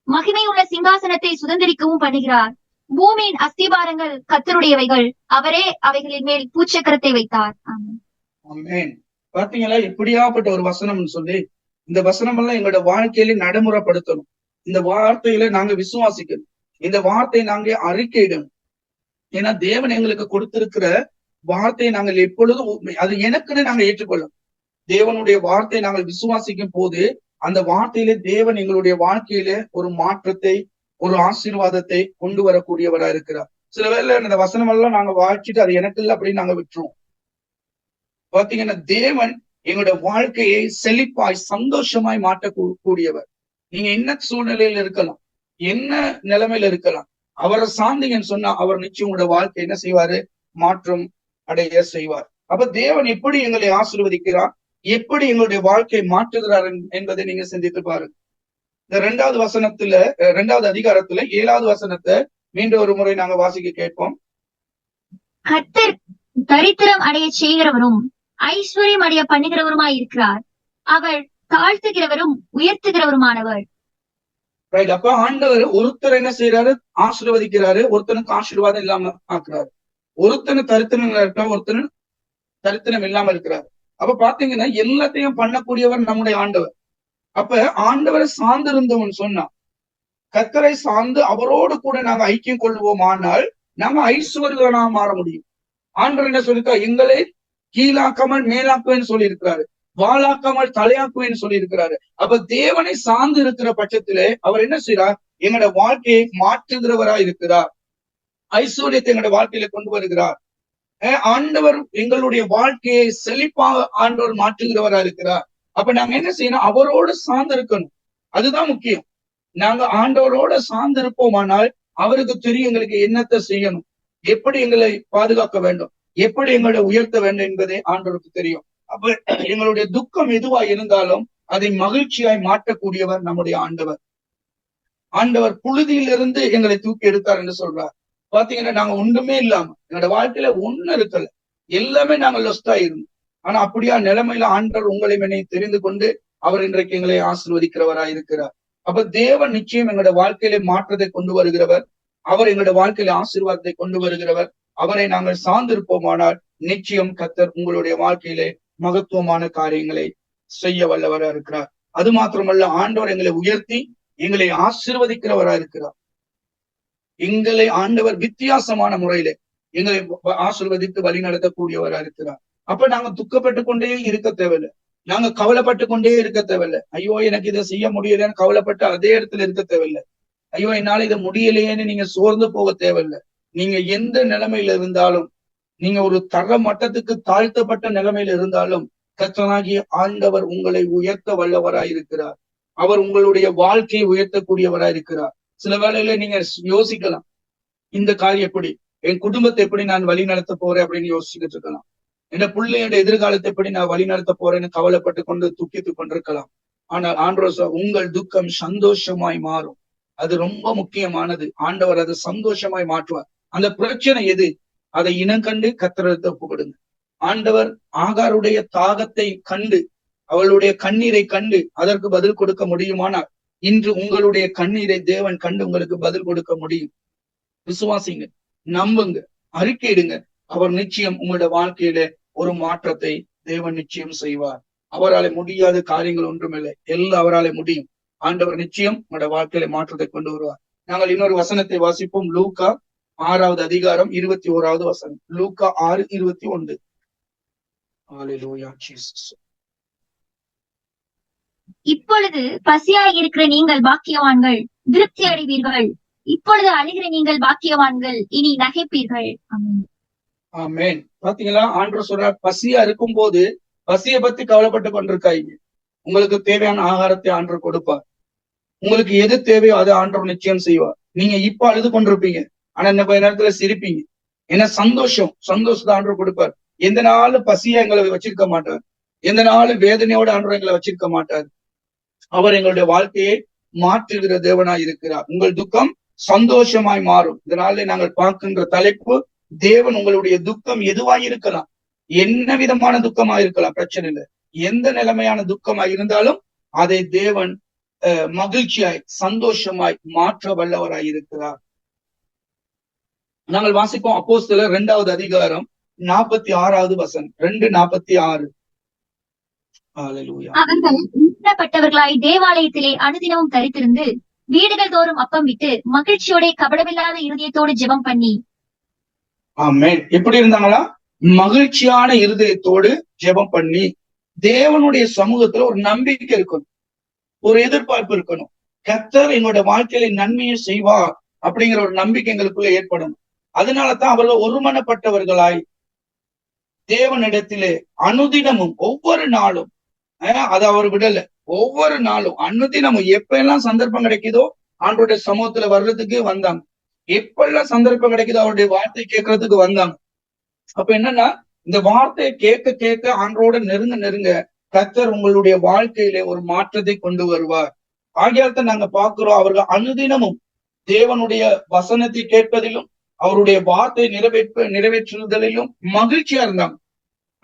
Speaker 3: மகிமையுள்ள சிங்காசனத்தை சுதந்திரிக்கவும் பண்ணுகிறார். பூமியின் அஸ்திபாரங்கள் கர்த்தருடையவைகள், அவரே அவைகளின் மேல் பூச்சக்கரத்தை வைத்தார்.
Speaker 2: ஆமென். பாத்தீங்களா எப்படியாப்பட்ட ஒரு வசனம்னு சொல்லி. இந்த வசனம் எல்லாம் எங்களோட வாழ்க்கையில நடைமுறைப்படுத்தணும். இந்த வார்த்தையில நாங்க விசுவாசிக்கணும். இந்த வார்த்தையை நாங்க அறிக்கையிடணும். ஏன்னா தேவன் எங்களுக்கு கொடுத்திருக்கிற வார்த்தையை நாங்கள் எப்பொழுதும் அது எனக்குன்னு நாங்க ஏற்றுக்கொள்ளணும். தேவனுடைய வார்த்தையை நாங்கள் விசுவாசிக்கும் போது அந்த வார்த்தையிலே தேவன் எங்களுடைய வாழ்க்கையில ஒரு மாற்றத்தை, ஒரு ஆசீர்வாதத்தை கொண்டு வரக்கூடியவரா இருக்கிறார். சில வேளை இந்த வசனம் எல்லாம் நாங்க வாசிச்சுட்டு அது எனக்கு இல்லை அப்படின்னு நாங்க விட்டுருவோம். பாத்தீங்கன்னா தேவன் எங்களுடைய வாழ்க்கையை செழிப்பாய் சந்தோஷமாய் மாற்றக்கூடியவர். நீங்க என்ன சூழ்நிலையில இருக்கலாம், என்ன நிலைமையில இருக்கலாம், அவரை சார்ந்தீங்கன்னு சொன்னா அவர் நிச்சயம் உங்களோட வாழ்க்கை என்ன செய்வாரு, மாற்றம் அடைய செய்வார். அப்ப தேவன் எப்படி எங்களை ஆசீர்வதிக்கிறார், எப்படி எங்களுடைய வாழ்க்கையை மாற்றுகிறார் என்பதை நீங்க சிந்தித்து பாருங்க. இந்த 2வது வசனத்துல 2வது அதிகாரத்துல 7வது வசனத்தை மீண்டும் ஒரு முறை நாங்க வாசிக்க கேட்போம்.
Speaker 3: கர்த்தர் தரித்திரம் அடைய செய்கிறவரும் ஐஸ்வர்யம் அடைய பண்ணுகிறவருமாய் இருக்கிறார். அவர் தாழ்த்துகிறவரும் உயர்த்துகிறவருமானவர்.
Speaker 2: ரைட். அப்ப ஆண்டவர் ஒருத்தர் என்ன செய்யறாரு, ஆசீர்வதிக்கிறாரு, ஒருத்தனுக்கு ஆசீர்வாதம் இல்லாம ஆக்குறாரு. ஒருத்தனு தரித்திரம் இருக்கா, ஒருத்தனு தரித்திரம் இல்லாம இருக்கிறாரு. அப்ப பாத்தீங்கன்னா எல்லாத்தையும் பண்ணக்கூடியவர் நம்முடைய ஆண்டவர். அப்ப ஆண்டவரை சார்ந்து இருந்தவன் சொன்னா, கர்த்தரை சார்ந்து அவரோடு கூட நாங்க ஐக்கியம் கொள்வோம், ஆனால் நாங்க ஐஸ்வர்யனா மாற முடியும். ஆண்டவர் என்ன சொல்லிருக்கா, எங்களை கீழாக்காமல் மேலாக்குவேன்னு சொல்லி இருக்கிறாரு, வாழாக்காமல் தலையாக்குவேன்னு சொல்லி இருக்கிறாரு. அப்ப தேவனை சார்ந்து இருக்கிற பட்சத்திலே அவர் என்ன செய்யறார், எங்களோட வாழ்க்கையை மாற்றுகிறவரா இருக்கிறார், ஐஸ்வர்யத்தை எங்களோட வாழ்க்கையில கொண்டு வருகிறார். ஆண்டவர் எங்களுடைய வாழ்க்கையை செழிப்பாக ஆண்டவர் மாற்றுகிறவரா இருக்கிறார். அப்ப நாங்க என்ன செய்யணும், அவரோட சார்ந்து இருக்கணும். அதுதான் முக்கியம். நாங்க ஆண்டவரோட சார்ந்து இருப்போமானால் அவருக்கு தெரியும் எங்களுக்கு என்னத்தை செய்யணும், எப்படி எங்களை பாதுகாக்க வேண்டும், எப்படி எங்களை உயர்த்த வேண்டும் என்பதை ஆண்டவருக்கு தெரியும். அப்ப எங்களுடைய துக்கம் எதுவா இருந்தாலும் அதை மகிழ்ச்சியாய் மாற்றக்கூடியவர் நம்முடைய ஆண்டவர். ஆண்டவர் புழுதியிலிருந்து எங்களை தூக்கி எடுத்தார் என்று சொல்றார். பாத்தீங்கன்னா நாங்க ஒன்றுமே இல்லாம எங்களோட வாழ்க்கையில ஒண்ணு இருக்கல, எல்லாமே நாங்க லொஸ்டா இருந்தோம். ஆனா அப்படியா நிலைமையில ஆண்டவர் உங்களை என்னை தெரிந்து கொண்டு அவர் இன்றைக்கு எங்களை ஆசீர்வதிக்கிறவராய் இருக்கிறார். அப்ப தேவன் நிச்சயம் எங்களோட வாழ்க்கையில மாற்றத்தை கொண்டு வருகிறவர். அவர் எங்களோட வாழ்க்கையில ஆசீர்வாதத்தை கொண்டு வருகிறவர். அவரை நாங்கள் சார்ந்திருப்போமானால் நிச்சயம் கர்த்தர் உங்களுடைய வாழ்க்கையிலே மகத்துவமான காரியங்களை செய்ய வல்லவரா இருக்கிறார். அது மாத்திரமல்ல, ஆண்டவர் எங்களை உயர்த்தி எங்களை ஆசீர்வதிக்கிறவரா இருக்கிறார். எங்களை ஆண்டவர் வித்தியாசமான முறையில எங்களை ஆசீர்வதித்து வழி நடத்தக்கூடியவரா இருக்கிறார். அப்ப நாங்க துக்கப்பட்டு கொண்டே இருக்க தேவையில்லை, நாங்க கவலைப்பட்டு கொண்டே இருக்க தேவையில்லை. ஐயோ எனக்கு இதை செய்ய முடியலன்னு கவலைப்பட்டு அதே இடத்துல இருக்க தேவையில்லை. ஐயோ என்னால இதை முடியலையேன்னு நீங்க சோர்ந்து போக தேவையில்லை. நீங்க எந்த நிலைமையில இருந்தாலும், நீங்க ஒரு தர மட்டத்துக்கு தாழ்த்தப்பட்ட நிலைமையில இருந்தாலும் கர்த்தராகிய ஆண்டவர் உங்களை உயர்த்த வல்லவராய் இருக்கிறார். அவர் உங்களுடைய வாழ்க்கையை உயர்த்தக்கூடியவராய் இருக்கிறார். சில வேளையில நீங்க யோசிக்கலாம், இந்த காரியம் எப்படி, என் குடும்பத்தை எப்படி நான் வழி நடத்த போறேன் அப்படின்னு யோசிச்சுட்டு இருக்கலாம். என் பிள்ளையோட எதிர்காலத்தை எப்படி நான் வழி நடத்த போறேன்னு கவலைப்பட்டு கொண்டு துக்கித்து கொண்டிருக்கலாம். ஆனால் ஆண்டவர் உங்கள் துக்கம் சந்தோஷமாய் மாறும். அது ரொம்ப முக்கியமானது. ஆண்டவர் அதை சந்தோஷமாய் மாற்றுவார். அந்த பிரச்சனை எது, அதை இனம் கண்டு கர்த்தரிடத்தில் ஒப்பு கொடுங்க. ஆண்டவர் ஆகாருடைய தாகத்தை கண்டு, அவளுடைய கண்ணீரை கண்டு அதற்கு பதில் கொடுக்க முடியுமானால் இன்று உங்களுடைய கண்ணீரை தேவன் கண்டு உங்களுக்கு பதில் கொடுக்க முடியும். விசுவாசிங்க, நம்புங்க, அறிக்கையிடுங்க. அவர் நிச்சயம் உங்களுடைய வாழ்க்கையில ஒரு மாற்றத்தை தேவன் நிச்சயம் செய்வார். அவரால் முடியாத காரியங்கள் ஒன்றுமில்லை, எல்லாம் அவரால் முடியும். ஆண்டவர் நிச்சயம் உங்களுடைய வாழ்க்கையில மாற்றத்தை கொண்டு வருவார். நாங்கள் இன்னொரு வசனத்தை வாசிப்போம். லூக்கா 6வது அதிகாரம் 21வது வசனம். லூக்கா 6:21. ஹல்லேலூயா ஜீசஸ்.
Speaker 3: இப்பொழுது பசியாய் இருக்கிற நீங்கள் பாக்கியவான்கள், திருப்தி அடைவீர்கள். இப்பொழுது அழுகிற நீங்கள் பாக்கியவான்கள், இனி நகைப்பீர்கள்.
Speaker 2: ஆமென். பாத்தீங்களா, ஆண்டவர் சொல்றார், பசியா இருக்கும் போது பசியை பத்தி கவலைப்பட்டு கொண்டிருக்காங்க. உங்களுக்கு தேவையான ஆகாரத்தை ஆண்டவர் கொடுப்பார். உங்களுக்கு எது தேவையோ அதை ஆண்டவர் நிச்சயம் செய்வார். நீங்க இப்ப அழுது கொண்டிருப்பீங்க, ஆனா இந்த கொஞ்ச நேரத்துல சிரிப்பீங்க. ஏன்னா சந்தோஷத்தை ஆண்டவர் கொடுப்பார். எந்த நாளும் பசியா எங்களை வச்சிருக்க மாட்டார், எந்த நாளும் வேதனையோட ஆண்டவர் எங்களை வச்சிருக்க மாட்டார். அவர் எங்களுடைய வாழ்க்கையை மாற்றுகிற தேவனாய் இருக்கிறார். உங்கள் துக்கம் சந்தோஷமாய் மாறும். இதனால நாங்கள் பார்க்கின்ற தலைப்பு, தேவன் உங்களுடைய துக்கம் எதுவாய் இருக்கலாம், என்ன விதமான துக்கமா இருக்கலாம், பிரச்சனை இல்லை. எந்த நிலைமையான துக்கமா இருந்தாலும் அதை தேவன் மகிழ்ச்சியாய் சந்தோஷமாய் மாற்ற வல்லவராய் இருக்கிறார். நாங்கள் வாசிப்போம் அப்போஸ்தலர் 2வது அதிகாரம் 46வது வசனம். 2:46. ஹல்லேலூயா.
Speaker 3: அவர்கள் மீட்கப்பட்டவர்களாய் தேவாலயத்திலே அனுதினமும் தரித்திருந்து வீடுகள் தோறும் அப்பம் விட்டு மகிழ்ச்சியோட கபடமில்லாத இருதயத்தோடு ஜெபம் பண்ணி.
Speaker 2: ஆமென். எப்படி இருந்தாங்களா? மகிழ்ச்சியான இருதயத்தோடு ஜெபம் பண்ணி. தேவனுடைய சமூகத்துல ஒரு நம்பிக்கை இருக்கணும், ஒரு எதிர்பார்ப்பு இருக்கணும். கர்த்தர் எங்களோட வாழ்க்கையில நன்மையை செய்வார் அப்படிங்கிற ஒரு நம்பிக்கை எங்களுக்குள்ள ஏற்படணும். அதனாலதான் அவர்கள் ஒருமனப்பட்டவர்களாய் தேவனிடத்திலே அனுதினமும் ஒவ்வொரு நாளும், அதை அவர் விடல, ஒவ்வொரு நாளும் அனுதினமும் எப்ப எல்லாம் சந்தர்ப்பம் கிடைக்குதோ ஆண்டவருடைய சமூகத்துல வர்றதுக்கு வந்தாங்க. எப்பெல்லாம் சந்தர்ப்பம் கிடைக்குதோ அவருடைய வார்த்தை கேட்கறதுக்கு வந்தாங்க. அப்ப என்னன்னா, இந்த வார்த்தையை கேட்க கேட்க ஆண்டோட நெருங்க கர்த்தர் உங்களுடைய வாழ்க்கையிலே ஒரு மாற்றத்தை கொண்டு வருவார். ஆகியால்தான் நாங்க பார்க்கிறோம், அவர்கள் அனுதினமும் தேவனுடைய வசனத்தை கேட்பதிலும் அவருடைய வார்த்தை நிறைவேற்றுதலிலும் மகிழ்ச்சியா இருந்தாங்க.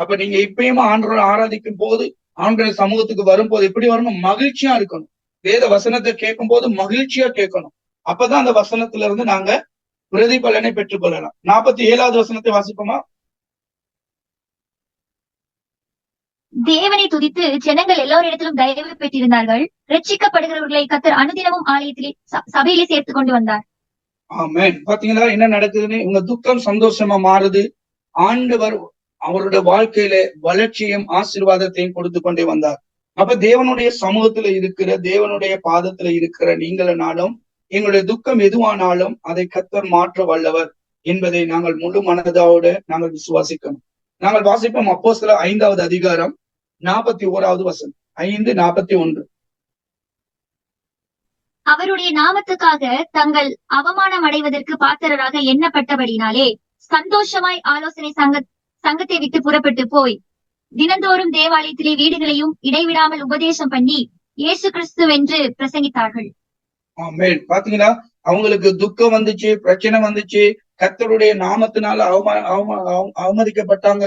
Speaker 2: அப்ப நீங்க இப்பயும் ஆண்டவரை ஆராதிக்கும் போது, ஆண்டவருடைய சமூகத்துக்கு வரும்போது எப்படி வரணும்? மகிழ்ச்சியா இருக்கணும். வேத வசனத்தை கேட்கும் போது மகிழ்ச்சியா கேட்கணும். அப்பதான் அந்த வசனத்துல இருந்து நாங்க பிரதிபலனை பெற்றுக் கொள்ளலாம். 47வது வசனத்தை வாசிப்போமா?
Speaker 3: தேவனை துதித்து ஜனங்கள் எல்லோரிடத்திலும் தயவு பெற்றிருந்தார்கள். ரட்சிக்கப்படுகிறவர்களை கர்த்தர் அனுதினமும் ஆலயத்திலே சபையிலே சேர்த்து கொண்டு வந்தார்.
Speaker 2: ஆமென். பாத்தீங்களா என்ன நடக்குதுன்னு? உங்க துக்கம் சந்தோஷமா மாறுது. ஆண்டவர் அவருடைய வாழ்க்கையில வளர்ச்சியும் ஆசீர்வாதத்தையும் கொடுத்து கொண்டே வந்தார். அப்ப தேவனுடைய சமூகத்துல இருக்கிற, தேவனுடைய பாதத்துல இருக்கிற நீங்களனாலும் எங்களுடைய துக்கம் எதுவானாலும் அதை கர்த்தர் மாற்ற வல்லவர் என்பதை நாங்கள் முழு மனதோடு நாங்கள் விசுவாசிக்கணும். நாங்கள் வாசிப்போம் அப்போஸ்தலர் 5வது அதிகாரம் 41வது வசனம். 5:41.
Speaker 3: அவருடைய நாமத்துக்காக தங்கள் அவமானம் அடைவதற்கு பாத்திரராக எண்ணப்பட்டபடினாலே சந்தோஷமாய் ஆலோசனை சங்கத்தை விட்டு புறப்பட்டு போய் தினந்தோறும் தேவாலயத்திலே வீடுகளையும் இடைவிடாமல் உபதேசம் பண்ணி இயேசு கிறிஸ்துவென்று பிரசங்கித்தார்கள்.
Speaker 2: ஆமென். பாத்தீங்களா, அவங்களுக்கு துக்கம் வந்துச்சு, பிரச்சனை வந்துச்சு, கர்த்தருடைய நாமத்தினால அவமதிக்கப்பட்டாங்க.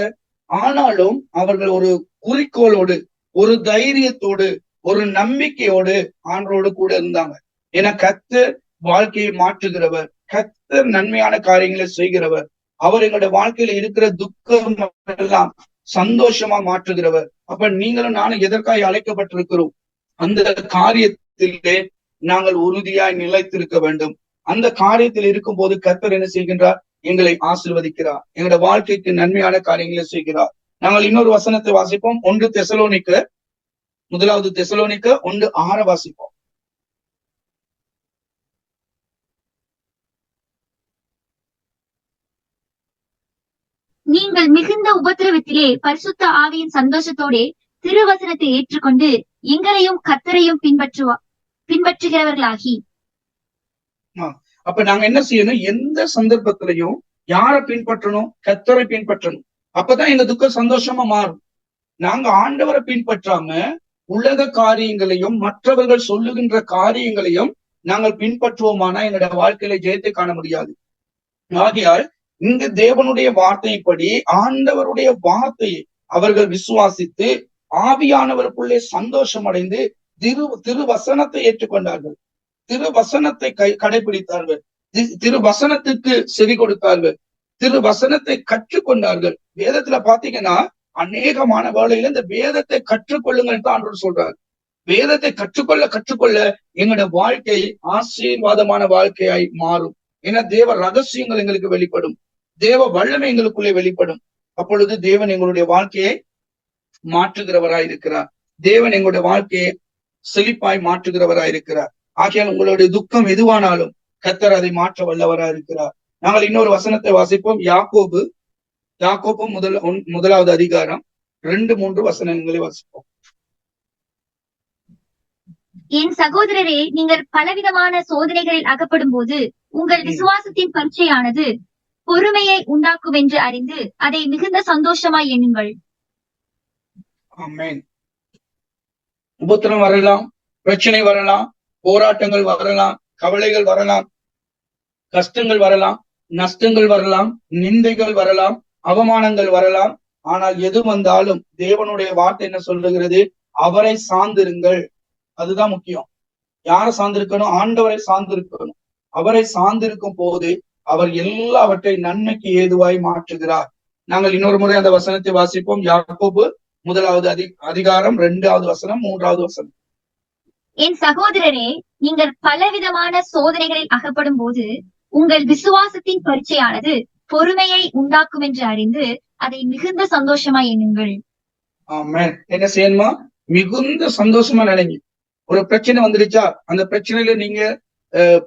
Speaker 2: ஆனாலும் அவர்கள் ஒரு குறிக்கோளோடு, ஒரு தைரியத்தோடு, ஒரு நம்பிக்கையோடு ஆண்டவரோடு கூட இருந்தாங்க. ஏன்னா கர்த்தர் வாழ்க்கையை மாற்றுகிறவர், கர்த்தர் நன்மையான காரியங்களை செய்கிறவர். அவர் எங்களுடைய வாழ்க்கையில இருக்கிற துக்கம் எல்லாம் சந்தோஷமா மாற்றுகிறவர். அப்ப நீங்களும் நானும் எதற்காக அழைக்கப்பட்டிருக்கிறோம்? அந்த காரியத்திலே நாங்கள் உறுதியாய் நிலைத்திருக்க வேண்டும். அந்த காரியத்தில் இருக்கும் போது கர்த்தர் என்ன செய்கின்றார்? எங்களை ஆசீர்வதிக்கிறார், எங்களுடைய வாழ்க்கைக்கு நன்மையான காரியங்களை செய்கிறார். நாங்கள் இன்னொரு வசனத்தை வாசிப்போம். 1 தெசலோனிக்கர், 1:6 வாசிப்போம்.
Speaker 3: நீங்கள் மிகுந்த உபத்திரவத்திலே பரிசுத்த ஆவியின் சந்தோஷத்தோட திருவசனத்தை ஏற்றுக்கொண்டு எங்களையும் கர்த்தரையும் பின்பற்றுகிறவர்களாகி.
Speaker 2: அப்ப நாங்க என்ன செய்யணும்? எந்த சந்தர்ப்பத்திலையும் யாரை பின்பற்றணும்? கர்த்தரை பின்பற்றணும். அப்பதான் எங்க துக்கம் சந்தோஷமா மாறும். நாங்க ஆண்டவரை பின்பற்றாம உலக காரியங்களையும் மற்றவர்கள் சொல்லுகின்ற காரியங்களையும் நாங்கள் பின்பற்றுவோமானா எங்களுடைய வாழ்க்கையில ஜெயத்தை காண முடியாது. ஆகையால் இந்த தேவனுடைய வார்த்தைப்படி ஆண்டவருடைய வார்த்தையை அவர்கள் விசுவாசித்து ஆவியானவருக்குள்ளே சந்தோஷம் அடைந்து திருவசனத்தை ஏற்றுக்கொண்டார்கள், திருவசனத்தை கடைபிடித்தார்கள், திருவசனத்துக்கு செவி கொடுத்தார்கள், திருவசனத்தை கற்றுக்கொண்டார்கள். வேதத்துல பாத்தீங்கன்னா அநேகமான வேளையில இந்த வேதத்தை கற்றுக்கொள்ளுங்கள் தான் ஆண்டவர் சொல்றாரு. வேதத்தை கற்றுக்கொள்ள எங்களுடைய வாழ்க்கை ஆசீர்வாதமான வாழ்க்கையாய் மாறும். ஏன்னா தேவ ரகசியங்கள் எங்களுக்கு வெளிப்படும், தேவ வல்லமை எங்களுக்குள்ளே வெளிப்படும். அப்பொழுது தேவன் எங்களுடைய வாழ்க்கையை மாற்றுகிறவராய் இருக்கிறார். தேவன் எங்களுடைய வாழ்க்கையை செழிப்பாய் மாற்றுகிறவராய் இருக்கிறார். ஆகையால் உங்களுடைய துக்கம் எதுவானாலும் கர்த்தர் அதை மாற்ற வல்லவராய் இருக்கிறார். நாங்கள் இன்னொரு வசனத்தை வாசிப்போம். யாக்கோபு 1 அதிகாரம் 2-3 வசனங்களை வாசிப்போம்.
Speaker 3: என் சகோதரரே, நீங்கள் பலவிதமான சோதனைகளில் அகப்படும் போது உங்கள் விசுவாசத்தின் பரீட்சையானது பொறுமையை உண்டாக்கும் என்று அறிந்து அதை மிகுந்த சந்தோஷமாய் எண்ணுங்கள்.
Speaker 2: ஆமென். உபத்திரம் வரலாம், பிரச்சனை வரலாம், போராட்டங்கள் வரலாம், கவலைகள் வரலாம், கஷ்டங்கள் வரலாம், நஷ்டங்கள் வரலாம், நிந்தைகள் வரலாம், அவமானங்கள் வரலாம். ஆனால் எது வந்தாலும் தேவனுடைய வார்த்தை என்ன சொல்லுகிறது? அவரை சார்ந்திருங்கள். அதுதான் முக்கியம். யாரை சார்ந்திருக்கணும்? ஆண்டவரை சார்ந்திருக்கணும். அவரை சார்ந்திருக்கும் போது அவர் எல்லாவற்றை நன்மைக்கு ஏதுவாய் மாற்றுகிறார். நாங்கள் இன்னொரு முறை அந்த வசனத்தை வாசிப்போம். யாக்கோபு 1 அதிகாரம் 2வது வசனம் 3வது வசனம்.
Speaker 3: என் சகோதரரே, நீங்கள் பலவிதமான சோதனைகளில் அகப்படும் போது உங்கள் விசுவாசத்தின் பரீட்சையானது பொறுமையை உண்டாக்கும் என்று அறிந்து அதை மிகுந்த சந்தோஷமா எண்ணுங்கள்.
Speaker 2: ஆமென். என்ன செய்யணுமா? மிகுந்த சந்தோஷமா நினைங்க. ஒரு பிரச்சனை வந்துருச்சா, அந்த பிரச்சனையில நீங்க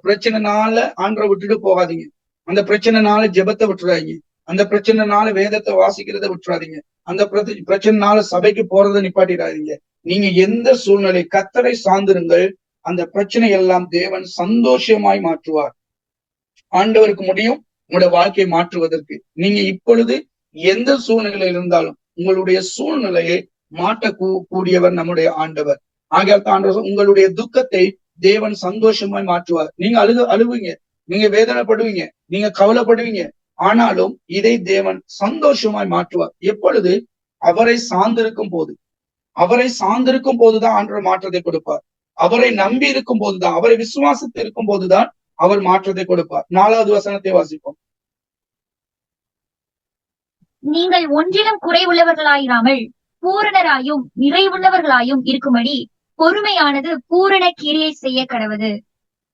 Speaker 2: பிரச்சனைனால ஆண்டரை விட்டுட்டு போகாதீங்க. அந்த பிரச்சனைனால ஜெபத்தை விட்டுறாதீங்க. அந்த பிரச்சனைனால வேதத்தை வாசிக்கிறத விட்டுறாதீங்க. அந்த பிரச்சனைனால சபைக்கு போறதை நிப்பாட்டிடாதீங்க. நீங்க எந்த சூழ்நிலை கர்த்தரை சார்ந்திருங்கள். அந்த பிரச்சனை எல்லாம் தேவன் சந்தோஷமாய் மாற்றுவார். ஆண்டவருக்கு முடியும் உங்களுடைய வாழ்க்கையை மாற்றுவதற்கு. நீங்க இப்பொழுது எந்த சூழ்நிலையில் இருந்தாலும் உங்களுடைய சூழ்நிலையை மாற்ற கூடியவர் நம்முடைய ஆண்டவர். ஆகையால் ஆண்டவர் உங்களுடைய துக்கத்தை தேவன் சந்தோஷமாய் மாற்றுவார். நீங்க அழுவீங்க, நீங்க வேதனைப்படுவீங்க, நீங்க கவலைப்படுவீங்க. ஆனாலும் இதை தேவன் சந்தோஷமாய் மாற்றுவார். எப்பொழுது? அவரை சார்ந்திருக்கும் போது. அவரை சார்ந்திருக்கும் போதுதான் ஆண்டவர் மாற்றத்தை கொடுப்பார். அவரை நம்பி இருக்கும் போதுதான், அவரை விசுவாசித்து இருக்கும் போதுதான் அவர் மாற்றத்தை கொடுப்பார். 4வது வசனத்தை வாசிப்போம்.
Speaker 3: நீங்கள் ஒன்றிலும் குறைவுள்ளவர்களாயிராமல் பூரணராயும் நிறைவுள்ளவர்களாயும் இருக்கும்படி பொறுமையானது பூரண கிரியை செய்ய கடவது.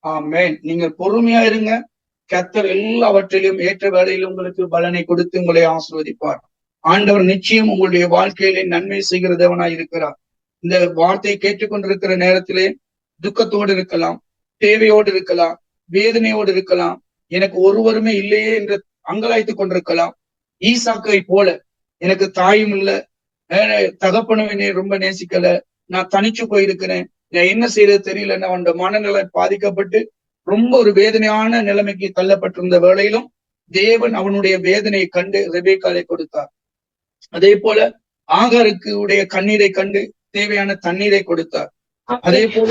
Speaker 2: ஆமென். நீங்கள் பொறுமையா இருங்க. கர்த்தர் எல்லாவற்றிலும் ஏற்ற வேளையில் உங்களுக்கு பலனை கொடுத்து உங்களை ஆசீர்வதிப்பார். ஆண்டவர் நிச்சயம் உங்களுடைய வாழ்க்கையிலே நன்மை செய்கிற தேவனாய் இருக்கிறார். இந்த வார்த்தையை கேட்டுக்கொண்டிருக்கிற நேரத்திலே துக்கத்தோடு இருக்கலாம், தேவையோடு இருக்கலாம், வேதனையோடு இருக்கலாம், எனக்கு ஒருவருமே இல்லையே என்று அங்கலாய்த்துக் கொண்டிருக்கலாம். ஈசாக்கை போல எனக்கு தாயும் இல்ல, தகப்பனும் என்னை ரொம்ப நேசிக்கல, நான் தனிச்சு போயிருக்கிறேன், நான் என்ன செய்யறது தெரியலன்னு அவனோட மனநிலை பாதிக்கப்பட்டு ரொம்ப ஒரு வேதனையான நிலைமைக்கு தள்ளப்பட்டிருந்த வேளையிலும் தேவன் அவனுடைய வேதனையை கண்டு ரெபேக்காளை கொடுத்தார். அதே போல ஆகாருக்கு உடைய கண்ணீரை கண்டு தேவையான தண்ணீரை கொடுத்தார். அதே போல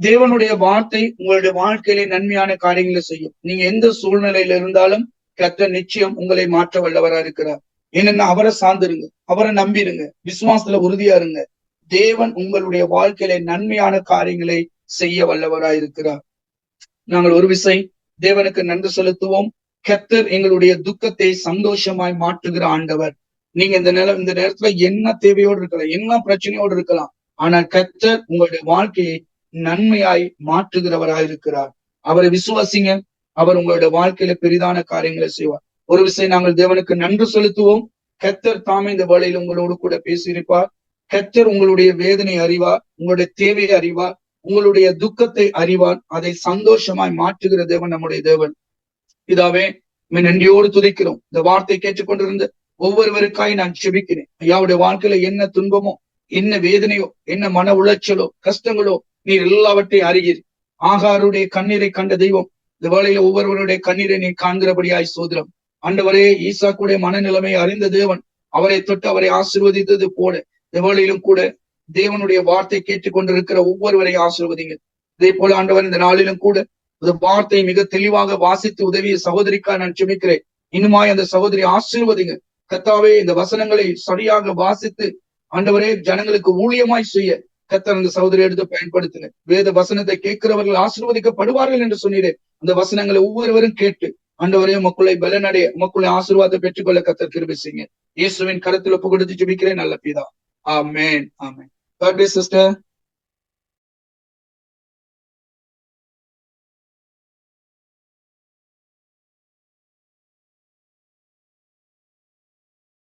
Speaker 2: தேவனுடைய வார்த்தை உங்களுடைய வாழ்க்கையிலே நன்மையான காரியங்களை செய்யும். நீங்க எந்த சூழ்நிலையில இருந்தாலும் கர்த்தர் நிச்சயம் உங்களை மாற்ற வல்லவரா இருக்கிறார். என்னன்னா அவரை சார்ந்திருங்க, அவரை நம்பிருங்க, விசுவாசத்துல உறுதியா இருங்க. தேவன் உங்களுடைய வாழ்க்கையில நன்மையான காரியங்களை செய்ய வல்லவராய் இருக்கிறார். நாங்கள் ஒரு விசை தேவனுக்கு நன்றி செலுத்துவோம். கர்த்தர் எங்களுடைய துக்கத்தை சந்தோஷமாய் மாற்றுகிற ஆண்டவர். நீங்க இந்த நேரத்துல என்ன தேவையோடு இருக்கலாம், என்ன பிரச்சனையோடு இருக்கலாம், ஆனால் கர்த்தர் உங்களுடைய வாழ்க்கையை நன்மையாய் மாற்றுகிறவராய் இருக்கிறார். அவரை விசுவாசிங்க, அவர் உங்களுடைய வாழ்க்கையில பெரிதான காரியங்களை செய்வார். ஒரு விஷயம் நாங்கள் தேவனுக்கு நன்றி செலுத்துவோம். கர்த்தர் தாமே இந்த வேளையில் உங்களோடு கூட பேசியிருப்பார். கர்த்தர் உங்களுடைய வேதனை அறிவார், உங்களுடைய தேவையை அறிவார், உங்களுடைய துக்கத்தை அறிவார். அதை சந்தோஷமாய் மாற்றுகிற தேவன் நம்முடைய தேவன். இதாவே நன்றியோடு துதிக்கிறோம். இந்த வார்த்தை கேட்டுக்கொண்டிருந்த ஒவ்வொருவருக்காய் நான் செபிக்கிறேன். ஐயாவுடைய வாழ்க்கையில என்ன துன்பமோ, என்ன வேதனையோ, என்ன மன உளைச்சலோ, கஷ்டங்களோ, நீர் எல்லாவற்றையும் அறிகிறீர். ஆகாருடைய கண்ணீரை கண்ட தெய்வம் இந்த வேளையில ஒவ்வொருவருடைய கண்ணீரை நீ காண்கிறபடியாய் சோதரம். ஆண்டவரே, ஈசாக்குடைய மனநிலைமை அறிந்த தேவன் அவரை தொட்டு அவரை ஆசீர்வதித்தது போல இந்த வேளையிலும் கூட தேவனுடைய வார்த்தை கேட்டுக்கொண்டிருக்கிற ஒவ்வொருவரையும் ஆசீர்வதிங்க. இதே போல ஆண்டவர் இந்த நாளிலும் கூட இந்த வார்த்தையை மிக தெளிவாக வாசித்து உதவிய சகோதரிக்காக நான் செபிக்கிறேன். இன்னுமாய் அந்த சகோதரி ஆசீர்வதிங்க. கர்த்தாவே, இந்த வசனங்களை சரியாக வாசித்து ஆண்டவரே ஜனங்களுக்கு ஊழியமாய் செய்ய கர்த்தர் அந்த சகோதரி எடுத்து பயன்படுத்துங்க. வேத வசனத்தை கேட்கிறவர்கள் ஆசீர்வதிக்கப்படுவார்கள் என்று சொன்னீரே, அந்த வசனங்களை ஒவ்வொருவரும் கேட்டு ஆண்டவரே மக்களை பலனடைய, மக்களை ஆசீர்வாதத்தை பெற்றுக்கொள்ள கர்த்தர் கிருபை செய்யுங்க. இயேசுவின் கருத்தில் ஒப்பு கொடுத்து ஜெபிக்கிறேன் நல்ல பிதா. ஆமென், ஆமென். God bless sister.